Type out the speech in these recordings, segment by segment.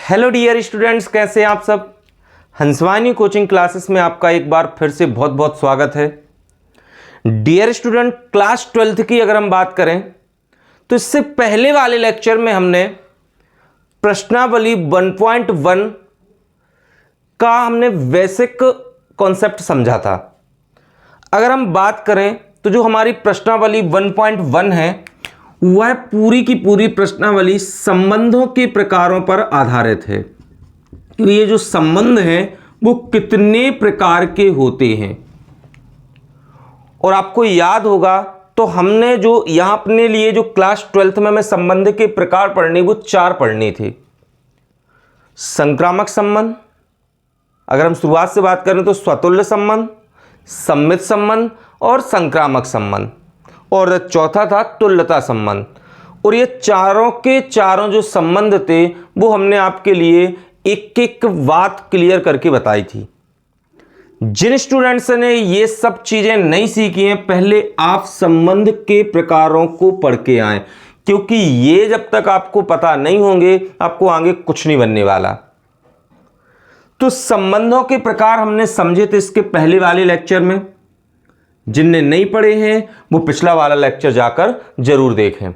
Hello dear students, कैसे हैं आप सब। हंसवानी कोचिंग क्लासेस में आपका एक बार फिर से बहुत बहुत स्वागत है। डियर स्टूडेंट, क्लास 12th की अगर हम बात करें तो इससे पहले वाले लेक्चर में हमने प्रश्नावली 1.1 का हमने बेसिक कॉन्सेप्ट समझा था। अगर हम बात करें तो जो हमारी प्रश्नावली 1.1 है वह पूरी की पूरी प्रश्नावली संबंधों के प्रकारों पर आधारित है। तो ये जो संबंध हैं वो कितने प्रकार के होते हैं, और आपको याद होगा तो हमने जो यहां अपने लिए जो क्लास 12th में हमें संबंध के प्रकार पढ़ने वो 4 पढ़ने थे। संक्रामक संबंध, अगर हम शुरुआत से बात करें तो स्वतुल्य संबंध, सम्मित संबंध और संक्रामक संबंध, और चौथा था तुल्यता संबंध। और ये चारों के चारों जो संबंध थे वो हमने आपके लिए एक एक बात क्लियर करके बताई थी। जिन स्टूडेंट्स ने ये सब चीजें नहीं सीखी हैं, पहले आप संबंध के प्रकारों को पढ़ के आए, क्योंकि ये जब तक आपको पता नहीं होंगे आपको आगे कुछ नहीं बनने वाला। तो संबंधों के प्रकार हमने समझे थे इसके पहले वाले लेक्चर में। जिनने नहीं पढ़े हैं वो पिछला वाला लेक्चर जाकर जरूर देखें।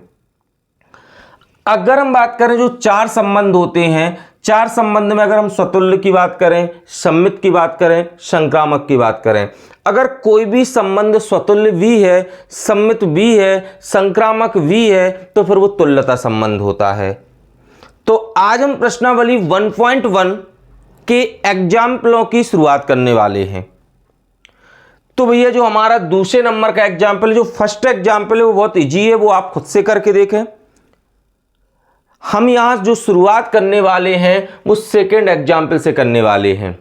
अगर हम बात करें जो 4 संबंध होते हैं, 4 संबंध में अगर हम स्वतुल्य की बात करें, सम्मित की बात करें, संक्रामक की बात करें, अगर कोई भी संबंध स्वतुल्य भी है, सम्मित भी है, संक्रामक भी है तो फिर वो तुल्यता संबंध होता है। तो आज हम प्रश्नावली 1.1 के एग्जाम्पलों की शुरुआत करने वाले हैं। तो भैया जो हमारा दूसरे नंबर का एग्जाम्पल, जो फर्स्ट एग्जाम्पल है वो बहुत इजी है, वो आप खुद से करके देखें। हम यहां जो शुरुआत करने वाले हैं वो सेकेंड एग्जाम्पल से करने वाले हैं।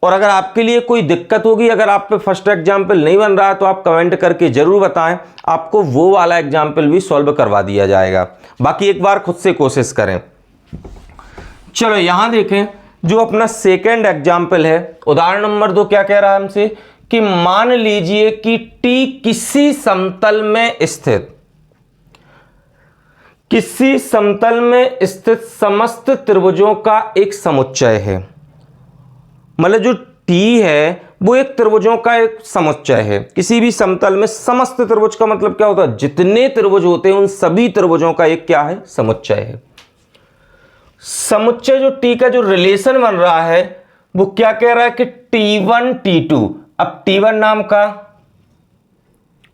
और अगर आपके लिए कोई दिक्कत होगी, अगर आप पे फर्स्ट एग्जाम्पल नहीं बन रहा है तो आप कमेंट करके जरूर बताएं, आपको वो वाला एग्जाम्पल भी सॉल्व करवा दिया जाएगा। बाकी एक बार खुद से कोशिश करें। चलो यहां देखें, जो अपना सेकेंड एग्जाम्पल है, उदाहरण नंबर 2 क्या कह रहा है हमसे कि मान लीजिए कि टी किसी समतल में स्थित समस्त त्रिभुजों का एक समुच्चय है। मतलब जो टी है वो एक त्रिभुजों का एक समुच्चय है। किसी भी समतल में समस्त त्रिभुज का मतलब क्या होता है, जितने त्रिभुज होते हैं उन सभी त्रिभुजों का एक क्या है, समुच्चय है। समुच्चय जो टी का जो रिलेशन बन रहा है वो क्या कह रहा है कि T1 T2। अब T1 नाम का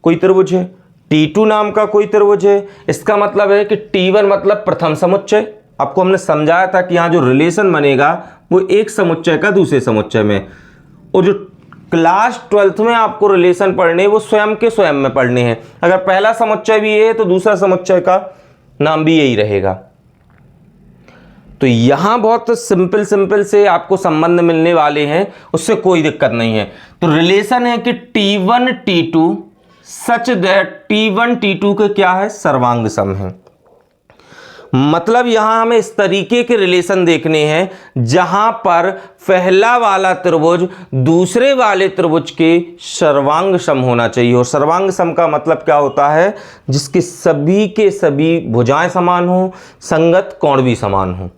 कोई त्रिभुज है, T2 नाम का कोई त्रिभुज है, इसका मतलब है कि T1 मतलब प्रथम समुच्चय। आपको हमने समझाया था कि यहां जो रिलेशन बनेगा वो एक समुच्चय का दूसरे समुच्चय में, और जो क्लास 12th में आपको रिलेशन पढ़ने वो स्वयं के स्वयं में पढ़ने हैं। अगर पहला समुच्चय भी ये है तो दूसरा समुच्चय का नाम भी यही रहेगा। तो यहां बहुत सिंपल से आपको संबंध मिलने वाले हैं, उससे कोई दिक्कत नहीं है। तो रिलेशन है कि T1 T2 such that T1 T2 के क्या है, सर्वांग सम है। मतलब यहां हमें इस तरीके के रिलेशन देखने हैं जहां पर पहला वाला त्रिभुज दूसरे वाले त्रिभुज के सर्वांग सम होना चाहिए। और सर्वांग सम का मतलब क्या होता है, जिसकी सभी के सभी भुजाएं समान हो, संगत कोण भी समान हो।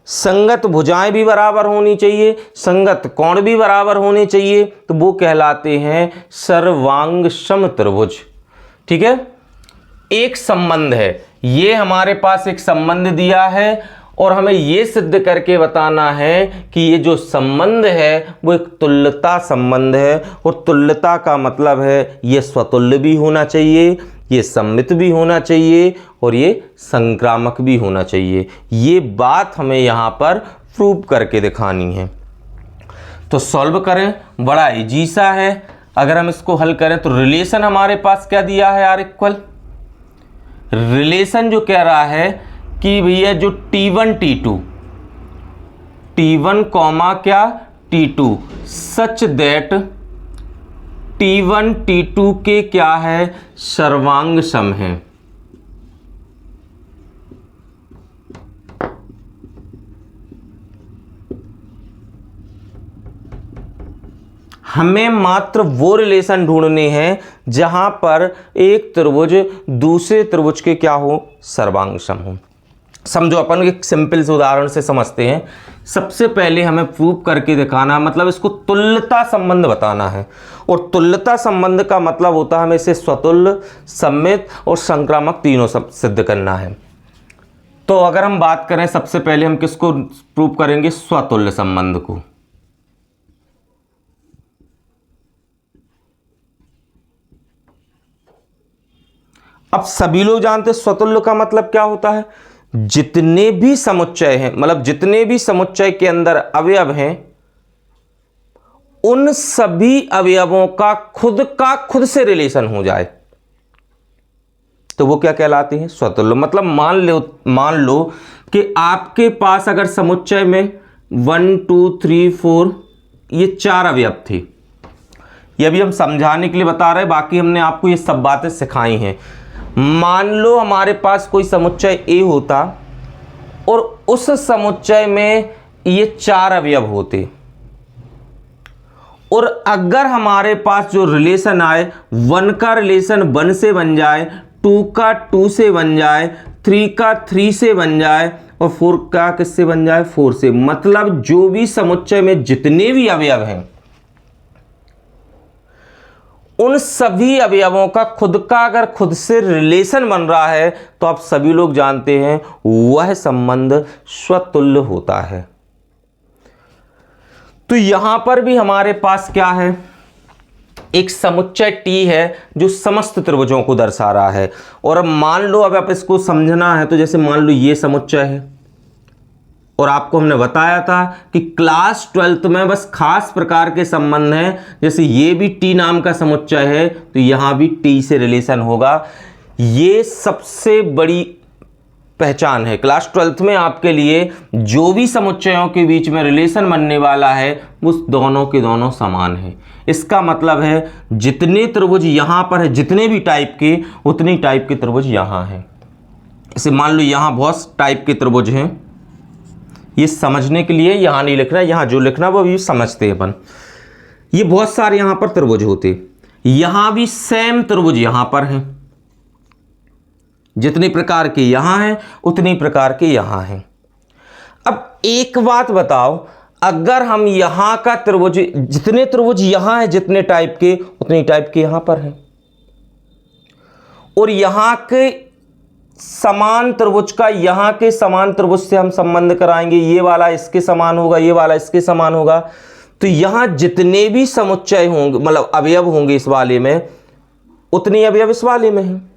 संगत भुजाएं भी बराबर होनी चाहिए, संगत कोण भी बराबर होने चाहिए, तो वो कहलाते हैं सर्वांग सम त्रिभुज। ठीक है, एक संबंध है, ये हमारे पास एक संबंध दिया है और हमें ये सिद्ध करके बताना है कि ये जो संबंध है वो एक तुल्यता संबंध है। और तुल्यता का मतलब है ये स्वतुल्य भी होना चाहिए, ये सम्मित भी होना चाहिए और ये संक्रामक भी होना चाहिए। ये बात हमें यहाँ पर प्रूव करके दिखानी है। तो सॉल्व करें, बड़ा इजी सा है। अगर हम इसको हल करें तो रिलेशन हमारे पास क्या दिया है, R इक्वल रिलेशन जो कह रहा है कि भैया जो T1 T2 T1 कॉमा क्या T2 such that T1 T2 के क्या है, सर्वांग सम है। हमें मात्र वो रिलेशन ढूंढने हैं जहां पर एक त्रिभुज दूसरे त्रिभुज के क्या हो, सर्वांग सम हो। समझो, अपन एक सिंपल से उदाहरण से समझते हैं। सबसे पहले हमें प्रूव करके दिखाना, मतलब इसको तुल्यता संबंध बताना है। और तुल्यता संबंध का मतलब होता है हमें इसे स्वतुल्य, सममित और संक्रामक तीनों सब सिद्ध करना है। तो अगर हम बात करें, सबसे पहले हम किसको प्रूव करेंगे? स्वतुल्य संबंध को। अब सभी लोग जानते हैं स्वतुल्य का मतलब क्या होता है। जितने भी समुच्चय हैं, मतलब जितने भी समुच्चय के अंदर अवयव हैं, उन सभी अवयवों का खुद से रिलेशन हो जाए तो वो क्या कहलाती है? स्वतुल्य। मतलब मान लो कि आपके पास अगर समुच्चय में 1 2 3 4 ये 4 अवयव थे। ये भी हम समझाने के लिए बता रहे हैं, बाकी हमने आपको ये सब बातें सिखाई हैं। मान लो हमारे पास कोई समुच्चय ए होता और उस समुच्चय में ये 4 अवयव होते, और अगर हमारे पास जो रिलेशन आए, 1 का रिलेशन 1 से बन जाए, 2 का 2 से बन जाए, 3 का 3 से बन जाए और 4 का किससे बन जाए? 4 से। मतलब जो भी समुच्चय में जितने भी अवयव हैं, उन सभी अवयवों का अगर खुद से रिलेशन बन रहा है तो आप सभी लोग जानते हैं वह संबंध स्वतुल्य होता है। तो यहां पर भी हमारे पास क्या है? एक समुच्चय टी है जो समस्त त्रिभुजों को दर्शा रहा है। और अब मान लो, अब आप इसको समझना है तो जैसे मान लो ये समुच्चय है, और आपको हमने बताया था कि क्लास 12th में बस खास प्रकार के संबंध हैं। जैसे ये भी टी नाम का समुच्चय है तो यहां भी टी से रिलेशन होगा। ये सबसे बड़ी पहचान है क्लास 12th में आपके लिए। जो भी समुच्चयों के बीच में रिलेशन बनने वाला है वो दोनों के दोनों समान है। इसका मतलब है जितने त्रिभुज यहां पर है, जितने भी टाइप के, उतनी टाइप के त्रिभुज यहां हैं। इसे मान लो यहां बहुत टाइप के त्रिभुज हैं। ये समझने के लिए यहां नहीं लिखना, यहां जो लिखना वो भी समझते हैं अपन। ये बहुत सारे यहां पर त्रिभुज होते, यहां भी सेम त्रिभुज यहां पर हैं। जितने प्रकार के यहां हैं उतनी प्रकार के यहां हैं। अब एक बात बताओ, अगर हम यहां का त्रिभुज, जितने त्रिभुज यहां हैं जितने टाइप के, उतनी टाइप के यहां पर हैं, और यहां के समान त्रिभुज का यहां के समान त्रिभुज से हम संबंध कराएंगे, ये वाला इसके समान होगा, ये वाला इसके समान होगा, तो यहां जितने भी समुच्चय होंगे, मतलब अवयव होंगे इस वाले में, उतने अवयव इस वाले में हैं।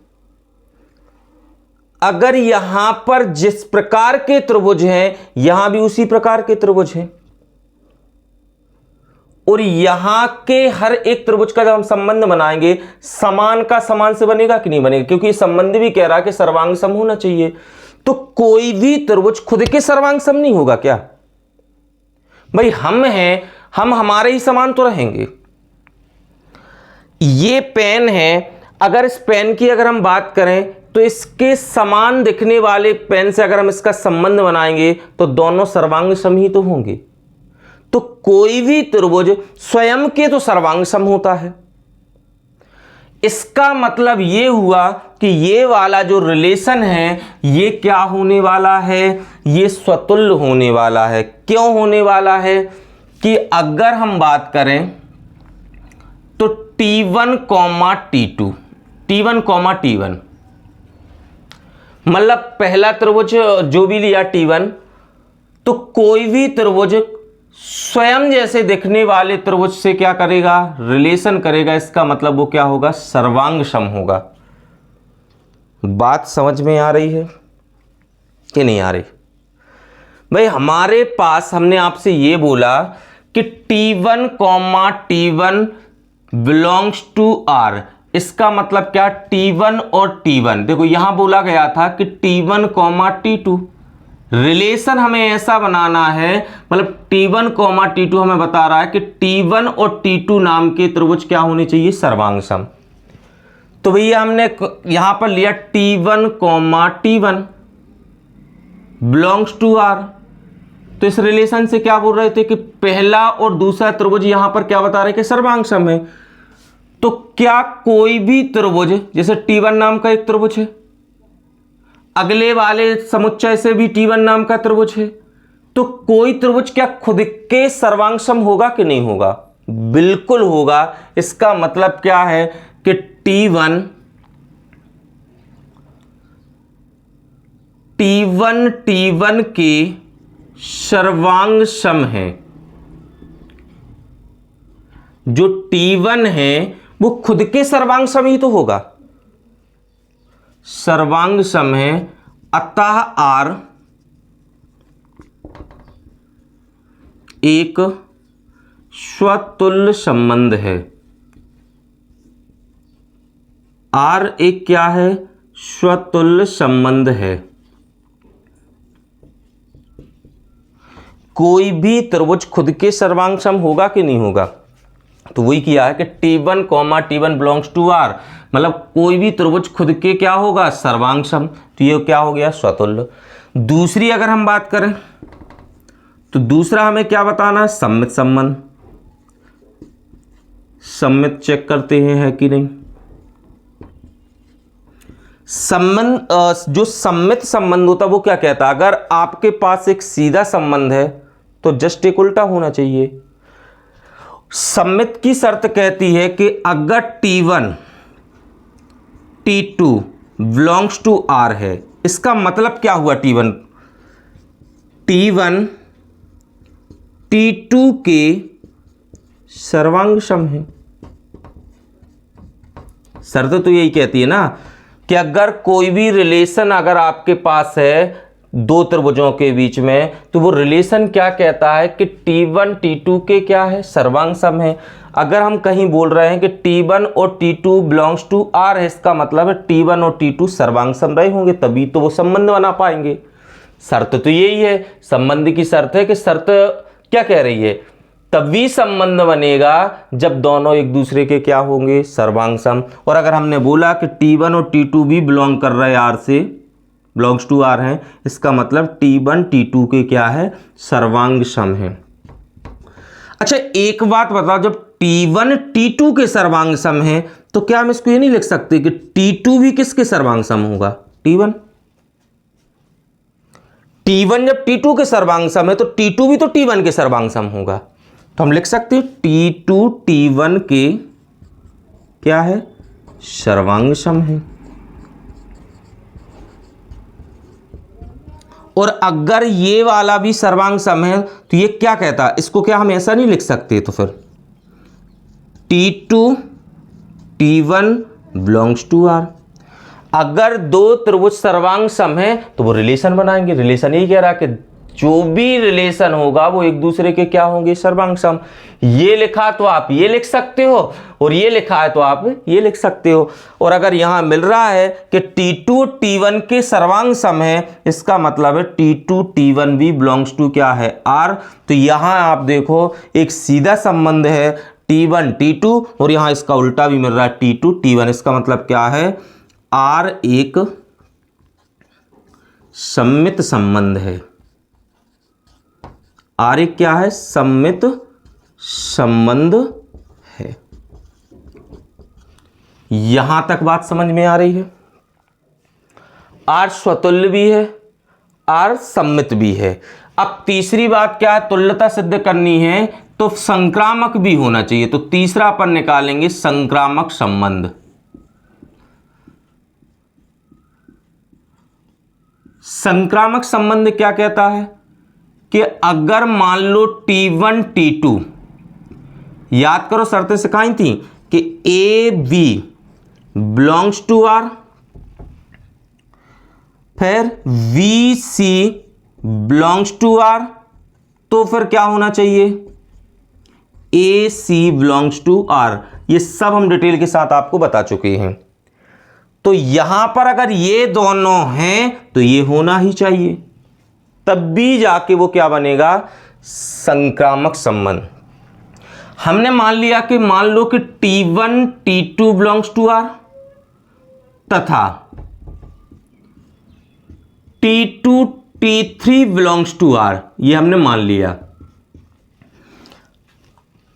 अगर यहां पर जिस प्रकार के त्रिभुज हैं, यहां भी उसी प्रकार के त्रिभुज हैं, और यहां के हर एक त्रिभुज का जब हम संबंध बनाएंगे, समान का समान से बनेगा कि नहीं बनेगा? क्योंकि संबंध भी कह रहा है कि सर्वांग सम होना चाहिए। तो कोई भी त्रिभुज खुद के सर्वांग सम नहीं होगा क्या? भाई हम हैं, हम हमारे ही समान तो रहेंगे। ये पेन है, अगर इस पेन की अगर हम बात करें तो इसके समान दिखने वाले पेन से अगर हम इसका संबंध बनाएंगे तो दोनों सर्वांग सम ही तो होंगे। तो कोई भी त्रिभुज स्वयं के तो सर्वांग सम होता है। इसका मतलब ये हुआ कि ये वाला जो रिलेशन है ये क्या होने वाला है? ये स्वतुल्य होने वाला है। क्यों होने वाला है? कि अगर हम बात करें तो T1, T2, T1, T1, मतलब पहला त्रिभुज जो भी लिया T1, तो कोई भी त्रिभुज स्वयं जैसे दिखने वाले त्रिभुज से क्या करेगा? रिलेशन करेगा। इसका मतलब वो क्या होगा? सर्वांग सम होगा। बात समझ में आ रही है कि नहीं आ रही? भाई हमारे पास, हमने आपसे ये बोला कि T1, T1 belongs to R। इसका मतलब क्या? T1 और T1, देखो यहां बोला गया था कि T1, T2 रिलेशन हमें ऐसा बनाना है, मतलब T1, T2 हमें बता रहा है कि T1 और T2 नाम के त्रिभुज क्या होने चाहिए? सर्वांग सम। तो भैया हमने यहां पर लिया T1, T1 belongs to R। तो इस रिलेशन से क्या बोल रहे थे कि पहला और दूसरा त्रिभुज यहां पर क्या बता रहे कि सर्वांग सम है। तो क्या कोई भी त्रिभुज, जैसे T1 नाम का एक त्रिभुज है, अगले वाले समुच्चय से भी T1 नाम का त्रिभुज है। तो कोई त्रिभुज क्या खुद के सर्वांग सम होगा कि नहीं होगा? बिल्कुल होगा। इसका मतलब क्या है कि T1 के सर्वांग सम है। जो T1 है वो खुद के सर्वांग सम ही तो होगा, सर्वांग सम है, अतः R एक स्वतुल्य संबंध है। R एक क्या है? स्वतुल्य संबंध है। कोई भी त्रिभुज खुद के सर्वांग सम होगा कि नहीं होगा? तो वही किया है कि T1 बिलोंग्स टू R, मतलब कोई भी त्रिभुज खुद के क्या होगा? सर्वांग सम। तो ये क्या हो गया? स्वतुल्य। दूसरी अगर हम बात करें तो दूसरा हमें क्या बताना है? सममित संबंध। सममित चेक करते हैं है कि नहीं। संबंध, जो सममित संबंध होता है वो क्या कहता है? अगर आपके पास एक सीधा संबंध है तो जस्ट एक उल्टा होना चाहिए। सममित की शर्त कहती है कि अगर T1 T2 belongs to R है, इसका मतलब क्या हुआ? T1 T2 के सर्वांग सम है। शर्त तो यही कहती है ना कि अगर कोई भी रिलेशन अगर आपके पास है दो त्रिभुजों के बीच में, तो वो रिलेशन क्या कहता है कि T1 T2 के क्या है? सर्वांग सम है। अगर हम कहीं बोल रहे हैं कि T1 और T2 बिलोंग्स टू R है, इसका मतलब है T1 और T2 सर्वांग सम रहे होंगे, तभी तो वो संबंध बना पाएंगे। शर्त तो यही है, संबंध की शर्त है कि शर्त क्या कह रही है? तभी संबंध बनेगा जब दोनों एक दूसरे के क्या होंगे? सर्वांग सम। और अगर हमने बोला कि T1 और T2 भी बिलोंग कर रहे हैं R से, बिलोंग्स टू R हैं, इसका मतलब T1 T2 के क्या है? सर्वांग सम है। अच्छा एक बात बताओ, जब T1 T2 के सर्वांग सम है तो क्या हम इसको ये नहीं लिख सकते कि T2 भी किसके सर्वांग सम होगा? T1 जब T2 के सर्वांग सम है तो T2 भी तो T1 के सर्वांग सम होगा। तो हम लिख सकते हैं T2 T1 के क्या है? सर्वांग सम है। और अगर ये वाला भी सर्वांग सम है तो ये क्या कहता है? इसको क्या हम ऐसा नहीं लिख सकते? तो फिर T2 T1 belongs to R। अगर दो त्रिभुज सर्वांग सम है तो वो रिलेशन बनाएंगे। रिलेशन यही कह रहा है कि जो भी रिलेशन होगा वो एक दूसरे के क्या होंगे? सर्वांग सम। ये लिखा तो आप ये लिख सकते हो और ये लिखा है तो आप ये लिख सकते हो। और अगर यहां मिल रहा है कि T2 T1 के सर्वांग सम है, इसका मतलब है T2 T1 भी बिलोंग्स टू क्या है? R। तो यहां आप देखो एक सीधा संबंध है T1 T2 और यहां इसका उल्टा भी मिल रहा है T2 T1। इसका मतलब क्या है? R एक सममित संबंध है। R एक क्या है? सममित संबंध है। यहां तक बात समझ में आ रही है? R स्वतुल्य भी है, R सममित भी है। अब तीसरी बात क्या है? तुल्यता सिद्ध करनी है तो संक्रामक भी होना चाहिए। तो तीसरा अपन निकालेंगे संक्रामक संबंध। संक्रामक संबंध क्या कहता है कि अगर मान लो T1 T2, याद करो शर्तें सिखाई थी कि A B belongs to R, फिर VC बिलोंग्स टू R, तो फिर क्या होना चाहिए? AC belongs to R। ये सब हम डिटेल के साथ आपको बता चुके हैं। तो यहां पर अगर ये दोनों हैं तो ये होना ही चाहिए, तब भी जाके वो क्या बनेगा? संक्रामक संबंध। हमने मान लिया कि मान लो कि T1 T2 belongs to R तथा T2 T3 belongs to R, ये हमने मान लिया।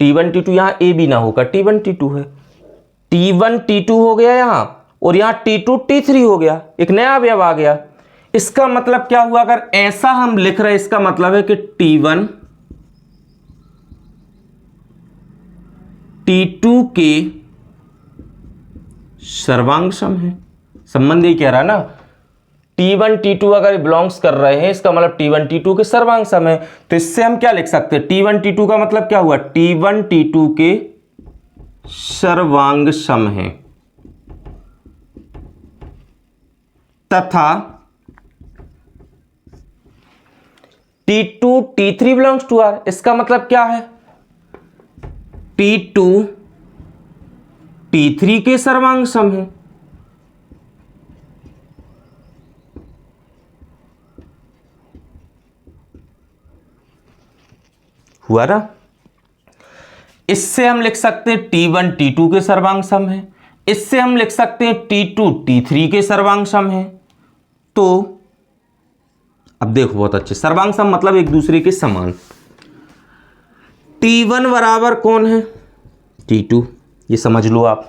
T1 T2 यहां A भी ना होगा, T1 T2 है। T1 T2 हो गया यहां और यहां T2 T3 हो गया, एक नया अवयव आ गया। इसका मतलब क्या हुआ, अगर ऐसा हम लिख रहे हैं इसका मतलब है कि T1 T2 के सर्वांग सम है। संबंध ही कह रहा है ना, T1 T2 अगर बिलोंग्स कर रहे हैं इसका मतलब T1 T2 के सर्वांग सम है। तो इससे हम क्या लिख सकते हैं, T1 T2 का मतलब क्या हुआ, T1 T2 के सर्वांग सम है तथा T2 T3 belongs to R। इसका मतलब क्या है, T2 T3 के सर्वांग सम है। हुआ ना। इससे हम लिख सकते हैं T1 T2 के सर्वांग सम है, इससे हम लिख सकते हैं T2 T3 के सर्वांग सम है। तो अब देखो बहुत अच्छे, सर्वांग सम मतलब एक दूसरे के समान। T1 बराबर कौन है, T2, ये समझ लो आप।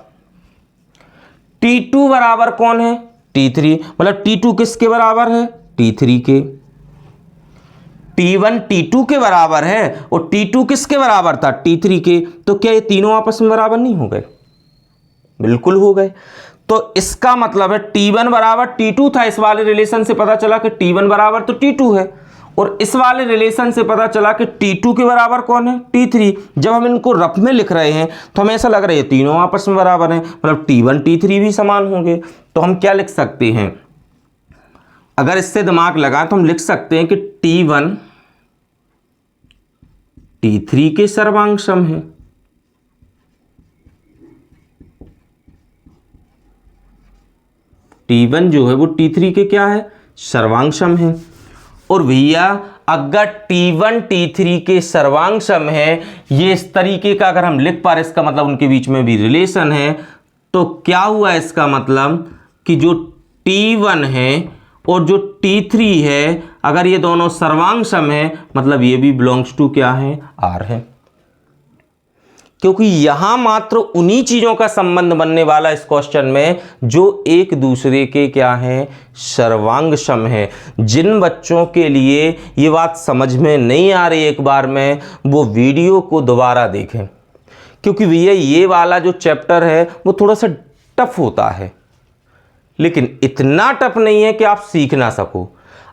T2 बराबर कौन है, T3, मतलब T2 किसके बराबर है, T3 के। T1 T2 के बराबर है और T2 किसके बराबर था, T3 के। तो क्या ये तीनों आपस में बराबर नहीं हो गए, बिल्कुल हो गए। तो इसका मतलब है T1 बराबर T2 था, इस वाले रिलेशन से पता चला कि T1 बराबर तो T2 है, और इस वाले रिलेशन से पता चला कि T2 के बराबर कौन है, T3। जब हम इनको रफ में लिख रहे हैं तो हमें ऐसा लग रहा है तीनों आपस में बराबर हैं, मतलब T1 T3 भी समान होंगे। तो हम क्या लिख सकते हैं, अगर इससे दिमाग लगाएं तो हम लिख सकते हैं कि T1 T3 के सर्वांग सम है। T1 जो है वो T3 के क्या है, सर्वांग सम है। और भैया अगर T1 T3 के सर्वांग सम है, ये इस तरीके का अगर हम लिख पा रहे, इसका मतलब उनके बीच में भी रिलेशन है। तो क्या हुआ, इसका मतलब कि जो T1 है और जो T3 है, अगर ये दोनों सर्वांग सम है, मतलब ये भी बिलोंग्स टू क्या है, R है। क्योंकि यहां मात्र उन्हीं चीजों का संबंध बनने वाला इस क्वेश्चन में जो एक दूसरे के क्या है, सर्वांग सम है। जिन बच्चों के लिए ये बात समझ में नहीं आ रही एक बार में, वो वीडियो को दोबारा देखें, क्योंकि भैया ये वाला जो चैप्टर है वो थोड़ा सा टफ होता है, लेकिन इतना टफ नहीं है कि आप सीख ना सको।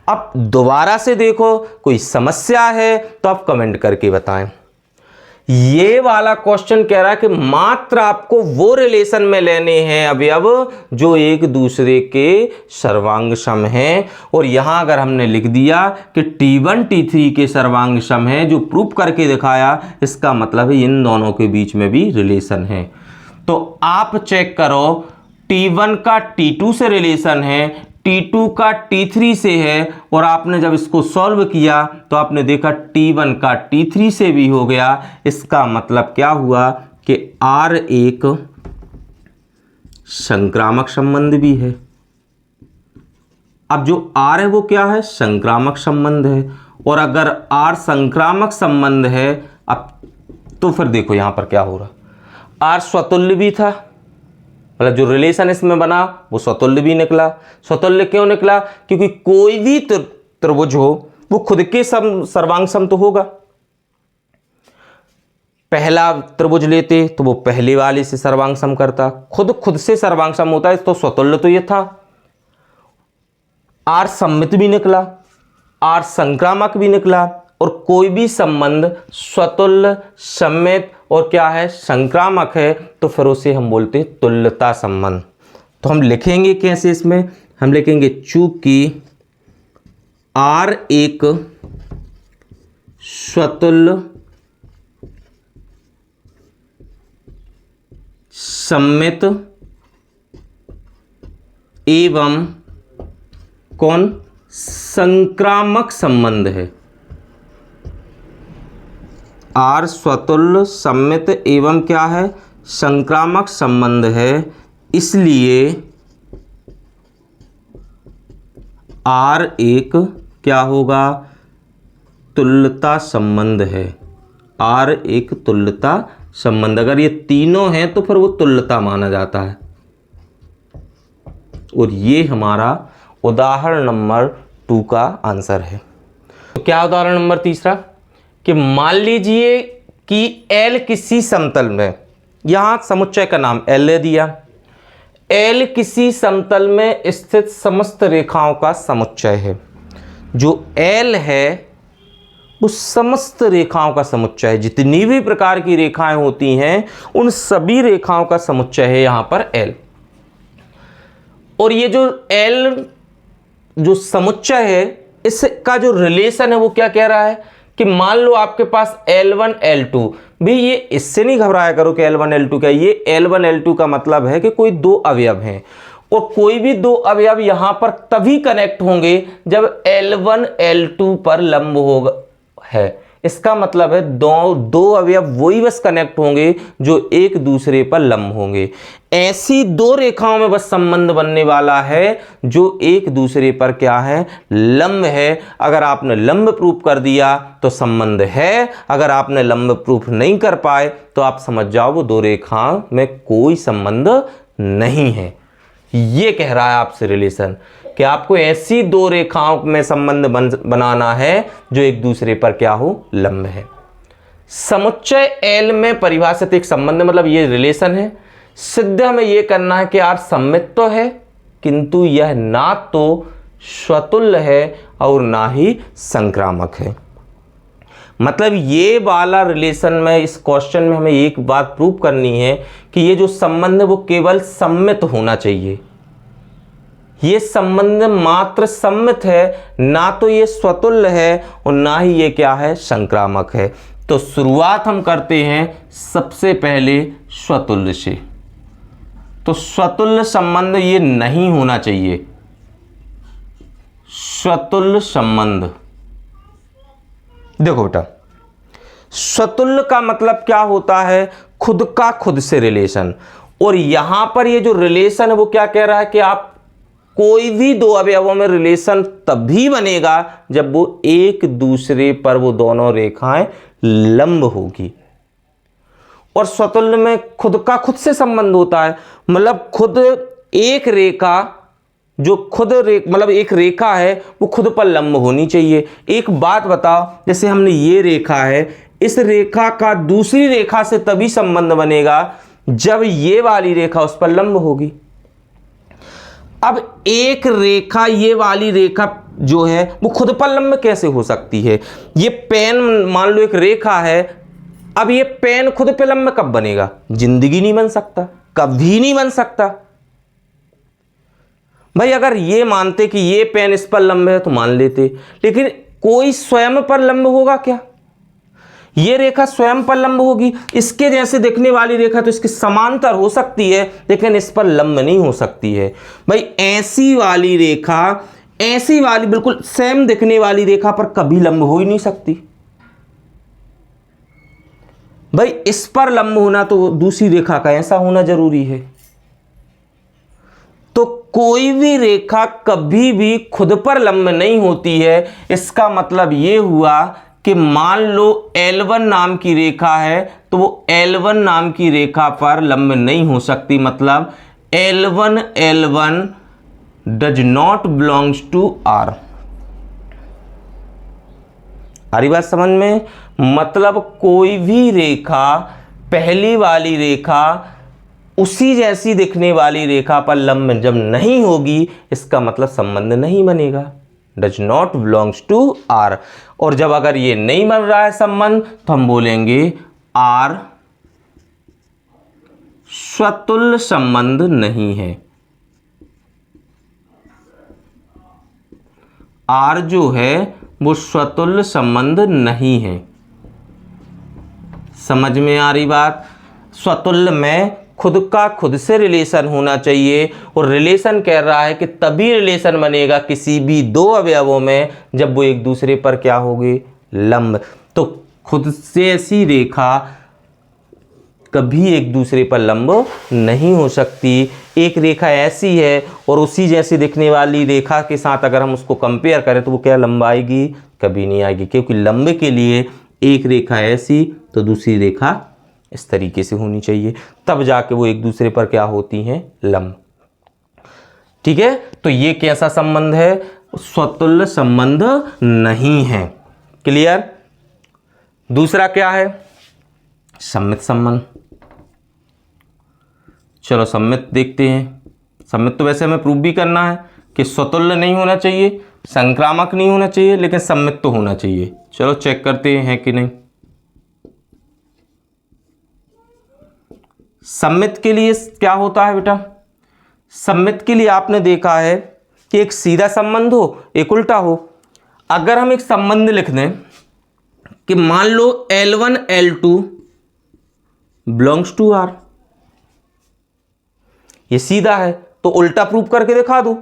अब दोबारा से देखो, कोई समस्या है तो आप कमेंट करके बताएं। ये वाला क्वेश्चन कह रहा है कि मात्र आपको वो रिलेशन में लेने हैं अवयव जो एक दूसरे के सर्वांग सम हैं, और यहां अगर हमने लिख दिया कि T1 T3 के सर्वांग सम है, जो प्रूफ करके दिखाया, इसका मतलब है इन दोनों के बीच में भी रिलेशन है। तो आप चेक करो, T1 का T2 से रिलेशन है, T2 का T3 से है, और आपने जब इसको सॉल्व किया तो आपने देखा T1 का T3 से भी हो गया। इसका मतलब क्या हुआ कि R एक संक्रामक संबंध भी है। अब जो R है वो क्या है, संक्रामक संबंध है, और अगर R संक्रामक संबंध है, अब तो फिर देखो यहां पर क्या हो रहा, R स्वतुल्य भी था, मतलब जो रिलेशन इसमें बना वो स्वतुल्य भी निकला। स्वतुल्य क्यों निकला, क्योंकि कोई भी त्रिभुज हो वो खुद के सर्वांग सम तो होगा। पहला त्रिभुज लेते तो वो पहले वाले से सर्वांग सम करता, खुद से सर्वांग सम होता है, तो स्वतुल्य तो ये था। R सम्मित भी निकला, R संक्रामक भी निकला, और कोई भी संबंध स्वतुल्य, सम्मित और क्या है, संक्रामक है, तो फिर उसे हम बोलते हैं तुल्यता संबंध। तो हम लिखेंगे कैसे, इसमें हम लिखेंगे चूंकि R एक स्वतुल्य, सम्मित एवं कौन, संक्रामक संबंध है। R स्वतुल्य, सम्मित एवं क्या है, संक्रामक संबंध है, इसलिए R एक क्या होगा, तुल्यता संबंध है। R एक तुल्यता संबंध, अगर ये तीनों हैं तो फिर वो तुल्यता माना जाता है। और ये हमारा उदाहरण नंबर 2 का आंसर है। तो क्या उदाहरण नंबर तीसरा कि मान लीजिए कि L किसी समतल में, यहां समुच्चय का नाम L ले दिया, L किसी समतल में स्थित समस्त रेखाओं का समुच्चय है। जो L है वो समस्त रेखाओं का समुच्चय है, जितनी भी प्रकार की रेखाएं होती हैं उन सभी रेखाओं का समुच्चय है यहां पर L। और ये जो L जो समुच्चय है इसका जो रिलेशन है वो क्या कह रहा है कि मान लो आपके पास L1 L2, भी ये इससे नहीं घबराया करो कि L1 L2 क्या, ये L1 L2 का मतलब है कि कोई दो अवयव हैं और कोई भी दो अवयव यहां पर तभी कनेक्ट होंगे जब L1 L2 पर लंब होगा है। इसका मतलब है दो अवयव वही बस कनेक्ट होंगे जो एक दूसरे पर लंब होंगे। ऐसी दो रेखाओं में बस संबंध बनने वाला है जो एक दूसरे पर क्या है, लंब है। अगर आपने लंब प्रूफ कर दिया तो संबंध है, अगर आपने लंब प्रूफ नहीं कर पाए तो आप समझ जाओ वो दो रेखाओं में कोई संबंध नहीं है। ये कह रहा है आपसे रिलेशन कि आपको ऐसी दो रेखाओं में संबंध बनाना है जो एक दूसरे पर क्या हो, लंब है। समुच्चय L में परिभाषित एक संबंध मतलब ये रिलेशन है। सिद्ध हमें यह करना है कि यार सममित तो है किंतु यह ना तो स्वतुल्य है और ना ही संक्रामक है। मतलब ये वाला रिलेशन में इस क्वेश्चन में हमें एक बात प्रूव करनी है कि ये जो संबंध है वो केवल सम्मित होना चाहिए। ये संबंध मात्र सम्मित है, ना तो ये स्वतुल्य है और ना ही ये क्या है, संक्रामक है। तो शुरुआत हम करते हैं सबसे पहले स्वतुल्य से। तो स्वतुल्य संबंध ये नहीं होना चाहिए। स्वतुल्य संबंध, देखो बेटा, स्वतुल्य का मतलब क्या होता है, खुद का खुद से रिलेशन। और यहां पर ये जो रिलेशन है वो क्या कह रहा है कि आप कोई भी दो अवयवों में रिलेशन तभी बनेगा जब वो एक दूसरे पर वो दोनों रेखाएं लंब होगी। और स्वतुल्य में खुद का खुद से संबंध होता है, मतलब खुद एक रेखा जो खुद मतलब एक रेखा है वो खुद पर लंब होनी चाहिए। एक बात बताओ, जैसे हमने ये रेखा है, इस रेखा का दूसरी रेखा से तभी संबंध बनेगा जब ये वाली रेखा उस पर लंब होगी। अब एक रेखा, ये वाली रेखा जो है वो खुद पर लंब कैसे हो सकती है? ये पेन मान लो एक रेखा है, अब ये पेन खुद पे लंब कब बनेगा? जिंदगी नहीं बन सकता, कभी नहीं बन सकता। भाई अगर ये मानते कि ये पेन इस पर लंब है तो मान लेते, लेकिन कोई स्वयं पर लंब होगा क्या? ये रेखा स्वयं पर लंब होगी, इसके जैसे दिखने वाली रेखा तो इसके समांतर हो सकती है लेकिन इस पर लंब नहीं हो सकती है। भाई ऐसी वाली रेखा, ऐसी वाली बिल्कुल सेम दिखने वाली रेखा पर कभी लंब हो ही नहीं सकती। भाई इस पर लंब होना तो दूसरी रेखा का ऐसा होना जरूरी है। तो कोई भी रेखा कभी भी खुद पर लंब नहीं होती है। इसका मतलब यह हुआ कि मान लो L1 नाम की रेखा है तो वो L1 नाम की रेखा पर लंब नहीं हो सकती। मतलब L1 does not belongs to R। आ रही बात समझ में? मतलब कोई भी रेखा, पहली वाली रेखा उसी जैसी दिखने वाली रेखा पर लंब जब नहीं होगी इसका मतलब संबंध नहीं बनेगा। Does not belongs to R। और जब अगर ये नहीं बन रहा है संबंध तो हम बोलेंगे R स्वतुल्य संबंध नहीं है। R जो है वो स्वतुल्य संबंध नहीं है। समझ में आ रही बात? स्वतुल्य में खुद का खुद से रिलेशन होना चाहिए और रिलेशन कह रहा है कि तभी रिलेशन बनेगा किसी भी दो अवयवों में जब वो एक दूसरे पर क्या होगी, लंब। तो खुद से ऐसी रेखा कभी एक दूसरे पर लंब नहीं हो सकती। एक रेखा ऐसी है और उसी जैसी दिखने वाली रेखा के साथ अगर हम उसको कंपेयर करें तो वो क्या लंब आएगी? कभी नहीं आएगी, क्योंकि लंब के लिए एक रेखा ऐसी तो दूसरी रेखा इस तरीके से होनी चाहिए, तब जाके वो एक दूसरे पर क्या होती हैं, लंब। ठीक है, तो ये कैसा संबंध है? स्वतुल्य संबंध नहीं है। क्लियर। दूसरा क्या है? सम्मित संबंध। चलो सम्मित देखते हैं। सम्मित तो वैसे हमें प्रूव भी करना है कि स्वतुल्य नहीं होना चाहिए, संक्रामक नहीं होना चाहिए, लेकिन सम्मित तो होना चाहिए। चलो चेक करते हैं कि नहीं। सम्मित के लिए क्या होता है बेटा? सम्मित के लिए आपने देखा है कि एक सीधा संबंध हो, एक उल्टा हो। अगर हम एक संबंध लिख दें कि मान लो L1 L2 belongs to R, ये सीधा है, तो उल्टा प्रूव करके दिखा दो।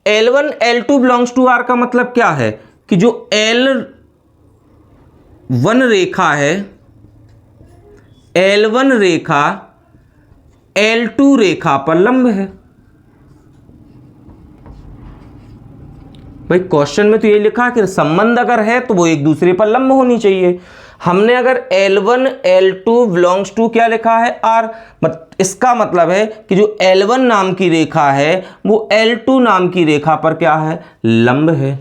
L1 L2 belongs to R का मतलब क्या है कि जो L1 रेखा है, L1 रेखा L2 रेखा पर लंब है। भाई क्वेश्चन में तो ये लिखा कि संबंध अगर है तो वो एक दूसरे पर लंब होनी चाहिए। हमने अगर L1 L2 बिलोंग्स टू क्या लिखा है? R। इसका मतलब है कि जो L1 नाम की रेखा है वो L2 नाम की रेखा पर क्या है? लंब है।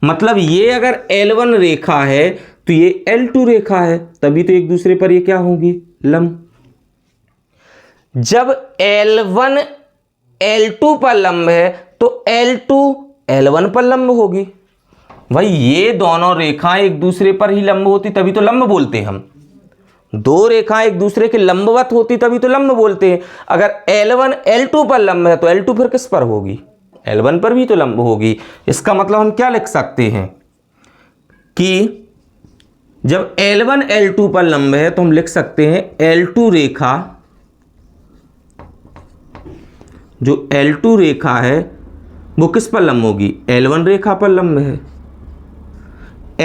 मतलब ये अगर L1 रेखा है तो ये L2 रेखा है, तभी तो एक दूसरे पर ये क्या होगी? लंब। जब L1 L2 पर लंब है तो L2 L1 पर लंब होगी। भाई ये दोनों रेखाएं एक दूसरे पर ही लंब होती तभी तो लंब बोलते हैं हम। दो रेखाएं एक दूसरे के लंबवत होती तभी तो लंब बोलते हैं। अगर L1 L2 पर लंब है तो L2 फिर किस पर होगी? L1 पर भी तो लंब होगी। इसका मतलब हम क्या लिख सकते हैं कि जब L1 L2 पर लंब है तो हम लिख सकते हैं L2 रेखा, जो L2 रेखा है वो किस पर लंब होगी? L1 रेखा पर लंब है।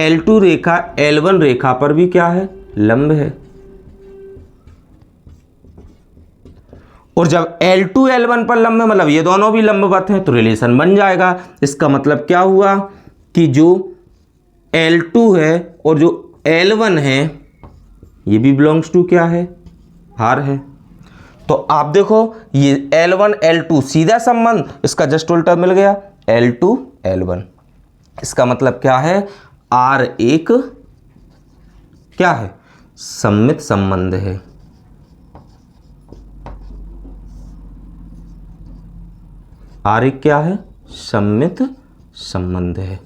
L2 रेखा L1 रेखा पर भी क्या है? लंब है। और जब L2 L1 पर लंब है मतलब ये दोनों भी लंबवत हैं तो रिलेशन बन जाएगा। इसका मतलब क्या हुआ कि जो L2 है और जो L1 है ये भी बिलोंग्स टू क्या है? R है। तो आप देखो ये L1 L2 सीधा संबंध, इसका जस्ट उल्टा मिल गया L2 L1। इसका मतलब क्या है? R एक क्या है? सम्मित संबंध है। R एक क्या है? सम्मित संबंध है।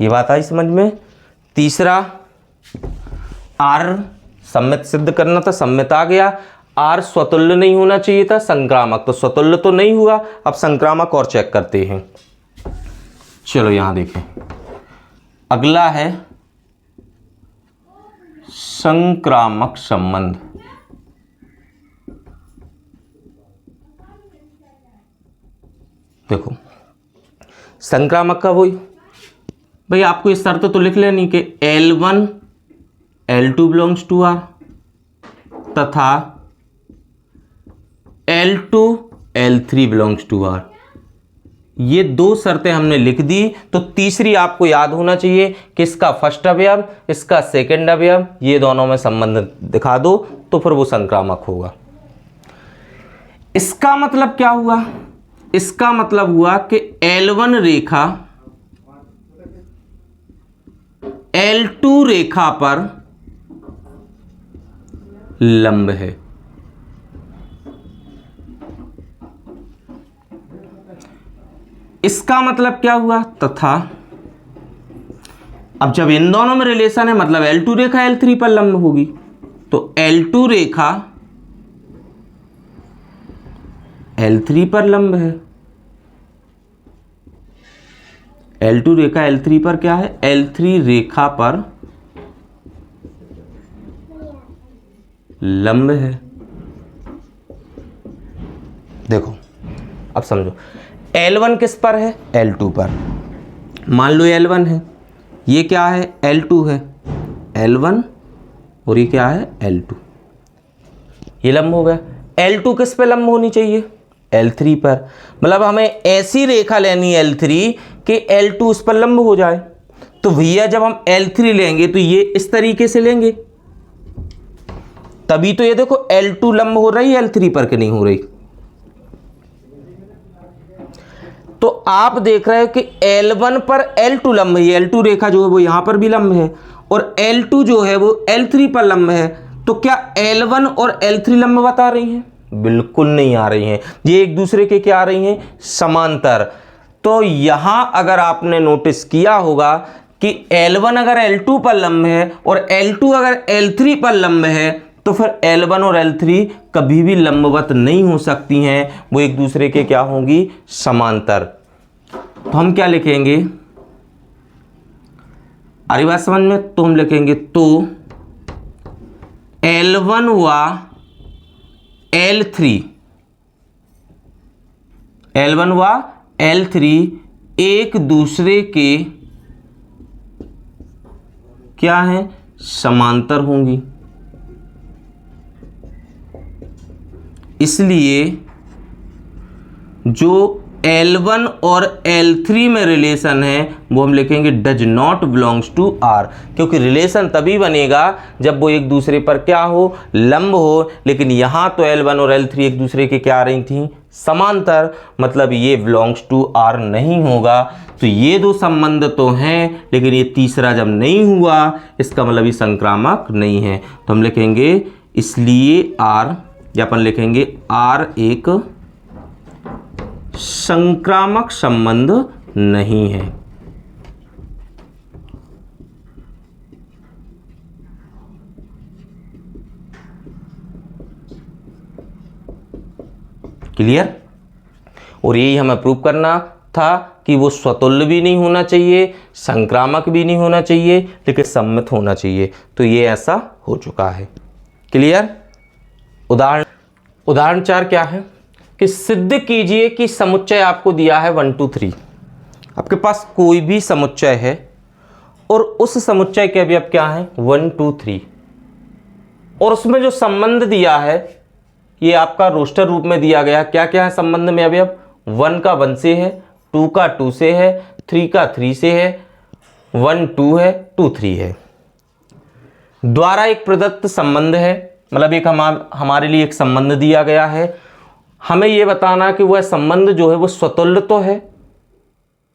ये बात आई समझ में। तीसरा, R सम्मित सिद्ध करना था, सम्मित आ गया। R स्वतुल्य नहीं होना चाहिए था, संक्रामक। तो स्वतुल्य तो नहीं हुआ, अब संक्रामक और चेक करते हैं। चलो यहां देखें, अगला है संक्रामक संबंध। देखो संक्रामक का वही, भाई आपको इस शर्त तो लिख लेनी कि L1 L2 belongs to R तथा L2 L3 belongs to R। ये दो शर्तें हमने लिख दी, तो तीसरी आपको याद होना चाहिए कि इसका फर्स्ट अवयव, इसका सेकंड अवयव, ये दोनों में संबंध दिखा दो तो फिर वो संक्रामक होगा। इसका मतलब क्या हुआ? इसका मतलब हुआ कि L1 रेखा L2 रेखा पर लंब है। इसका मतलब क्या हुआ? तथा अब जब इन दोनों में रिलेशन है मतलब L2 रेखा L3 पर लंब होगी, तो L2 रेखा L3 पर लंब है। L2 रेखा L3 पर क्या है? L3 रेखा पर लंब है। देखो अब समझो, L1 किस पर है? L2 पर। मान लो L1 है, ये क्या है? L2 है। L1 और ये क्या है? L2। ये लंब हो गया। L2 किस पे लंब होनी चाहिए? L3 पर। मतलब हमें ऐसी रेखा लेनी है L3 कि L2 उस पर लंब हो जाए। तो भैया जब हम L3 लेंगे तो ये इस तरीके से लेंगे, तभी तो ये देखो L2 लंब हो रही है L3 पर कि नहीं हो रही। तो आप देख रहे हो कि L1 पर L2 लंब है, L2 रेखा जो है वो यहां पर भी लंब है और L2 जो है वो L3 पर लंब है। तो क्या L1 और L3 लंब बता रही हैं? बिल्कुल नहीं आ रही हैं, ये एक दूसरे के क्या आ रही हैं? समांतर। तो यहां अगर आपने नोटिस किया होगा कि L1 अगर L2 पर लंब है और L2 अगर L3 पर लंब है तो फिर L1 और L3 कभी भी लंबवत नहीं हो सकती हैं, वो एक दूसरे के क्या होंगी? समांतर। तो हम क्या लिखेंगे? आ रही बात समझ में? तो हम लिखेंगे तो L1 व L3 एक दूसरे के क्या हैं? समांतर होंगी। इसलिए जो L1 और L3 में रिलेशन है वो हम लिखेंगे does not belongs to R, क्योंकि रिलेशन तभी बनेगा जब वो एक दूसरे पर क्या हो? लंब हो। लेकिन यहां तो L1 और L3 एक दूसरे के क्या आ रही थी? समांतर, मतलब ये बिलोंग्स टू R नहीं होगा। तो ये दो संबंध तो हैं, लेकिन ये तीसरा जब नहीं हुआ इसका मतलब ये संक्रामक नहीं है। तो हम लिखेंगे इसलिए R, या अपन लिखेंगे R एक संक्रामक संबंध नहीं है। क्लियर? और यही हमें प्रूव करना था कि वो स्वतुल्य भी नहीं होना चाहिए, संक्रामक भी नहीं होना चाहिए, लेकिन सम्मित होना चाहिए। तो ये ऐसा हो चुका है। क्लियर? उदाहरण 4 क्या है कि सिद्ध कीजिए कि समुच्चय आपको दिया है 1 2 3। आपके पास कोई भी समुच्चय है और उस समुच्चय के अवयव क्या है? 1 2 3, और उसमें जो संबंध दिया है ये आपका रोस्टर रूप में दिया गया। क्या क्या है संबंध में अवयव? 1 का 1 से है, 2 का 2 से है, 3 का 3 से है, 1 2 है, 2 3 है। द्वारा एक प्रदत्त संबंध है, मतलब एक हमारे लिए एक संबंध दिया गया है। हमें यह बताना कि वह संबंध जो है वो स्वतुल्य तो है,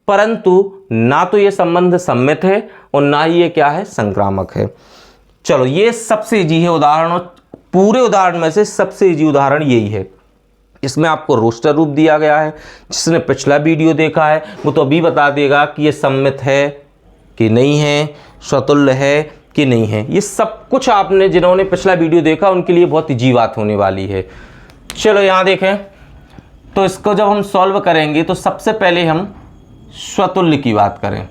परंतु ना तो यह संबंध सम्मित है और ना ही ये क्या है? संक्रामक है। चलो ये सबसे इजी है उदाहरण, पूरे उदाहरण में से सबसे इजी उदाहरण यही है। इसमें आपको रोस्टर रूप दिया गया है। जिसने पिछला वीडियो देखा है वो तो अभी बता देगा कि ये सम्मित है कि नहीं है, स्वतुल्य है कि नहीं है। ये सब कुछ आपने जिन्होंने पिछला वीडियो देखा उनके लिए बहुत इजी बात होने वाली है। चलो यहाँ देखें, तो इसको जब हम सॉल्व करेंगे तो सबसे पहले हम स्वतुल्य की बात करें।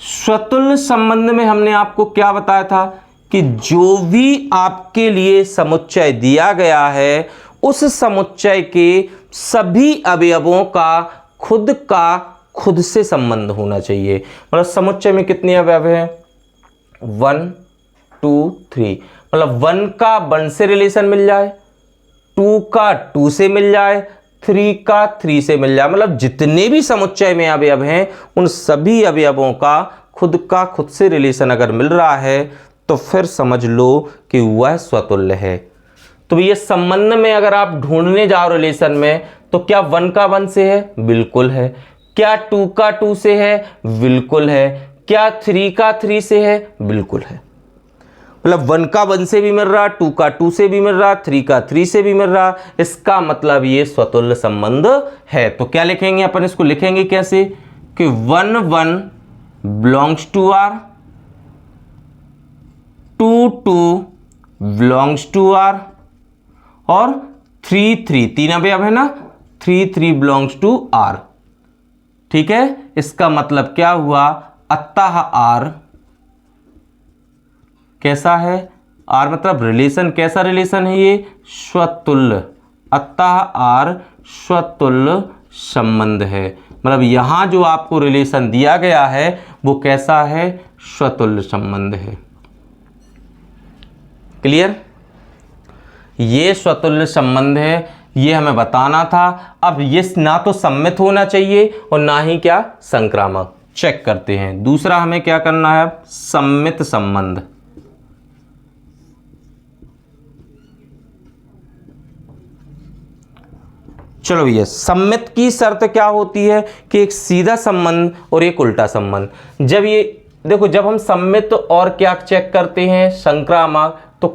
स्वतुल्य संबंध में हमने आपको क्या बताया था कि जो भी आपके लिए समुच्चय दिया गया है उस समुच्चय के सभी अवयवों का खुद से संबंध होना चाहिए। मतलब समुच्चय में कितने अवयव हैं? 1 2 3, मतलब 1 का 1 से रिलेशन मिल जाए, 2 का 2 से मिल जाए, 3 का 3 से मिल जाए। मतलब जितने भी समुच्चय में अवयव हैं उन सभी अवयवों का खुद से रिलेशन अगर मिल रहा है तो फिर समझ लो कि वह स्वतुल्य है। तो ये संबंध में अगर आप ढूंढने जाओ रिलेशन में, तो क्या 1 का 1 से है? बिल्कुल है। क्या 2 का 2 से है? बिल्कुल है। क्या 3 का 3 से है? बिल्कुल है। मतलब 1 का 1 से भी मिल रहा, 2 का 2 से भी मिल रहा, 3 का 3 से भी मिल रहा, इसका मतलब ये स्वतुल्य संबंध है। तो क्या लिखेंगे अपन? इसको लिखेंगे कैसे कि 1 1 belongs to R, 2 2 belongs to R और 3 3, 3 अवयव है ना, 3 3 बिलोंग्स टू R। ठीक है, इसका मतलब क्या हुआ? अतः R कैसा है? R मतलब रिलेशन, कैसा रिलेशन है ये? स्वतुल्य। अतः R स्वतुल्य संबंध है। मतलब यहां जो आपको रिलेशन दिया गया है वो कैसा है? स्वतुल्य संबंध है। क्लियर? ये स्वतुल्य संबंध है, ये हमें बताना था। अब ये ना तो सम्मित होना चाहिए और ना ही क्या? संक्रामक। चेक करते हैं। दूसरा हमें क्या करना है? सम्मित संबंध। चलो भैया, सम्मित की शर्त क्या होती है कि एक सीधा संबंध और एक उल्टा संबंध। जब ये देखो, जब हम सम्मित और क्या चेक करते हैं, संक्रामक, तो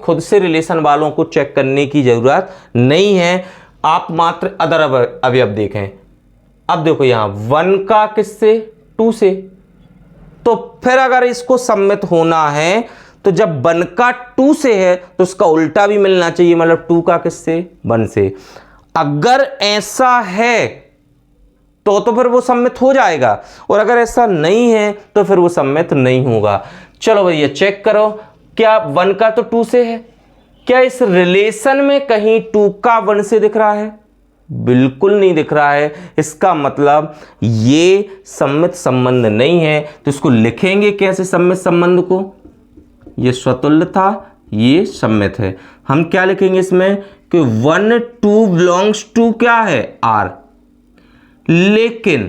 खुद से रिलेशन वालों को चेक करने की जरूरत नहीं है, आप मात्र अदर अवयव देखें। अब देखो यहां 1 का किससे, 2 से, तो फिर अगर इसको सम्मित होना है तो जब 1 का 2 से है तो उसका उल्टा भी मिलना चाहिए, मतलब 2 का किससे, 1 से। अगर ऐसा है तो फिर वो सम्मित हो जाएगा, और अगर ऐसा नहीं है तो फिर वो सम्मित नहीं होगा। चलो भैया चेक करो, क्या 1 का तो 2 से है, क्या इस रिलेशन में कहीं 2 का 1 से दिख रहा है? बिल्कुल नहीं दिख रहा है। इसका मतलब ये सम्मित संबंध नहीं है। तो इसको लिखेंगे कैसे सम्मित संबंध को? ये स्वतुल्य था, ये सम्मित है। हम क्या लिखेंगे इसमें कि 1 2 बिलोंग्स टू क्या है, R, लेकिन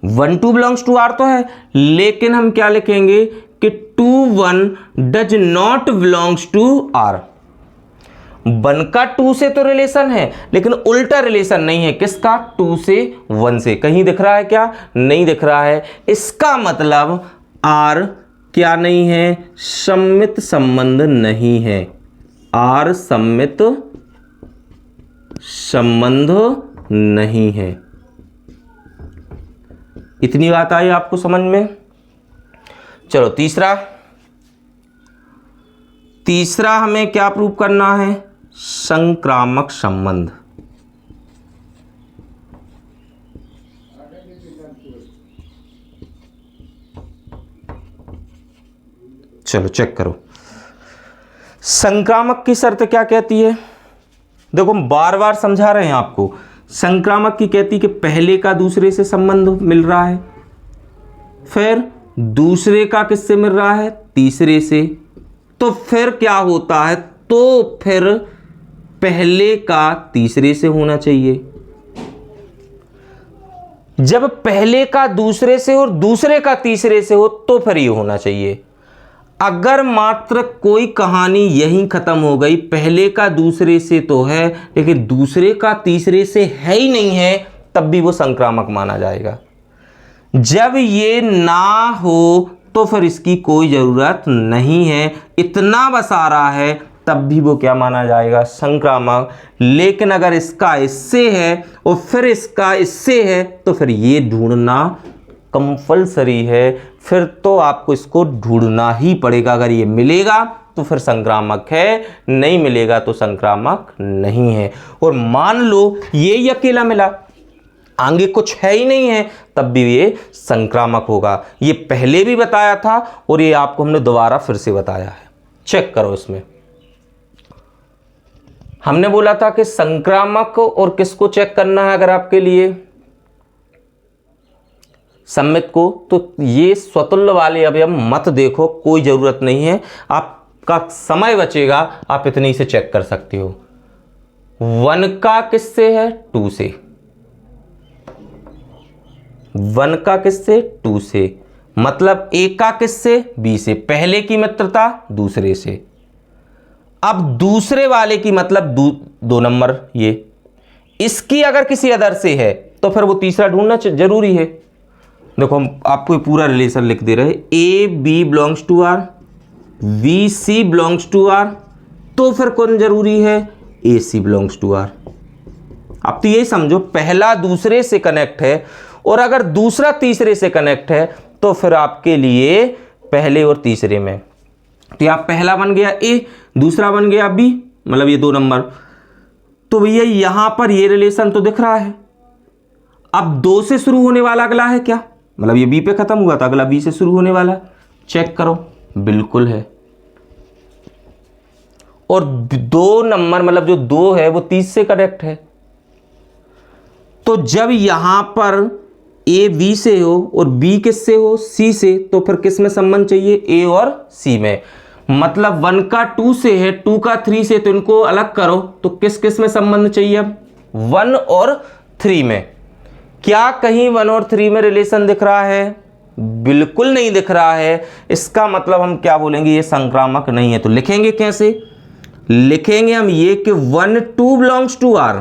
1 2 बिलोंग्स टू R तो है, लेकिन हम क्या लिखेंगे कि 2 1 does not belongs to R। 1 का 2 से तो रिलेशन है, लेकिन उल्टा रिलेशन नहीं है। किसका? 2 से 1 से। कहीं दिख रहा है क्या? नहीं दिख रहा है। इसका मतलब R क्या नहीं है? सम्मित संबंध नहीं है। R सम्मित संबंध नहीं है। इतनी बात आई आपको समझ में? चलो तीसरा हमें क्या प्रूव करना है? संक्रामक संबंध। चलो चेक करो, संक्रामक की शर्त क्या कहती है? देखो हम बार बार समझा रहे हैं आपको। संक्रामक की कहती है कि पहले का दूसरे से संबंध मिल रहा है, फिर दूसरे का किससे मिल रहा है? तीसरे से। तो फिर क्या होता है? तो फिर पहले का तीसरे से होना चाहिए। जब पहले का दूसरे से और दूसरे का तीसरे से हो तो फिर ये होना चाहिए। अगर मात्र कोई कहानी यहीं खत्म हो गई, पहले का दूसरे से तो है लेकिन दूसरे का तीसरे से है ही नहीं है, तब भी वो संक्रामक माना जाएगा। जब ये ना हो तो फिर इसकी कोई जरूरत नहीं है, इतना बस आ रहा है, तब भी वो क्या माना जाएगा? संक्रामक। लेकिन अगर इसका इससे है और फिर इसका इससे है तो फिर ये ढूंढना कंपलसरी है, फिर तो आपको इसको ढूंढना ही पड़ेगा। अगर ये मिलेगा तो फिर संक्रामक है, नहीं मिलेगा तो संक्रामक नहीं है। और मान लो ये अकेला मिला, आगे कुछ है ही नहीं है, तब भी ये संक्रामक होगा। ये पहले भी बताया था और ये आपको हमने दोबारा फिर से बताया है। चेक करो, इसमें हमने बोला था कि संक्रामक और किसको चेक करना है अगर आपके लिए सम्मित को, तो ये स्वतुल्य वाले अवयव मत देखो, कोई जरूरत नहीं है, आपका समय बचेगा, आप इतनी से चेक कर सकते हो। 1 का किससे है? 2 से। 1 का किससे? 2 से। मतलब A का किससे? B से। पहले की मित्रता दूसरे से। अब दूसरे वाले की मतलब 2 नंबर, ये इसकी अगर किसी अदर से है तो फिर वो तीसरा ढूंढना जरूरी है। देखो हम आपको पूरा रिलेशन लिख दे रहे हैं, A B belongs to R, B C belongs to R, तो फिर कौन जरूरी है? A C belongs to R. अब तो ये समझो, पहला दूसरे से कनेक्ट है और अगर दूसरा तीसरे से कनेक्ट है तो फिर आपके लिए पहले और तीसरे में, तो यहाँ पहला बन गया ए, दूसरा बन गया बी, मतलब ये 2 नंबर। तो भैया यहां पर ये रिलेशन तो दिख रहा है। अब 2 से शुरू होने वाला अगला है क्या? मतलब ये बी पे खत्म हुआ था, अगला बी से शुरू होने वाला। चेक करो, बिल्कुल है। और 2 नंबर मतलब जो 2 है वो 30 से कनेक्ट है। तो जब यहां पर ए बी से हो और बी किससे हो? सी से, तो फिर किस में संबंध चाहिए? ए और सी में। मतलब 1 का 2 से है, 2 का 3 से, तो इनको अलग करो तो किस किस में संबंध चाहिए? अब 1 और 3 में। क्या कहीं 1 और 3 में रिलेशन दिख रहा है? बिल्कुल नहीं दिख रहा है। इसका मतलब हम क्या बोलेंगे? ये संक्रामक नहीं है। तो लिखेंगे कैसे? लिखेंगे हम ये कि 1 2 बिलोंग्स टू आर,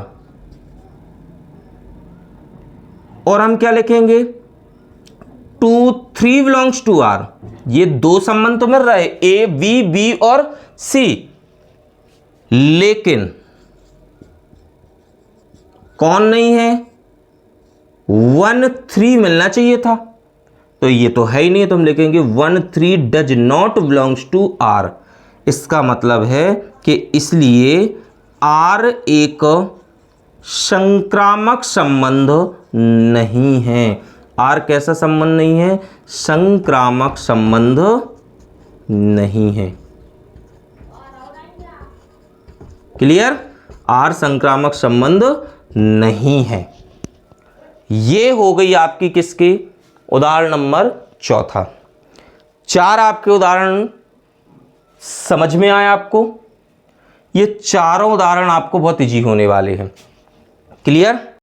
और हम क्या लिखेंगे 2 3 बिलोंग्स टू आर। ये दो संबंध तो मिल रहा है, ए बी, बी और सी, लेकिन कौन नहीं है, 1 3 मिलना चाहिए था, तो ये तो है ही नहीं, तो हम लिखेंगे 1 3 does not belongs to R. इसका मतलब है कि इसलिए आर एक संक्रामक संबंध नहीं है। आर कैसा संबंध नहीं है, संक्रामक संबंध नहीं है। क्लियर, आर संक्रामक संबंध नहीं है। ये हो गई आपकी किसकी, उदाहरण नंबर चौथा। 4 आपके उदाहरण समझ में आए आपको, ये चारों उदाहरण आपको बहुत इजी होने वाले हैं। क्लियर।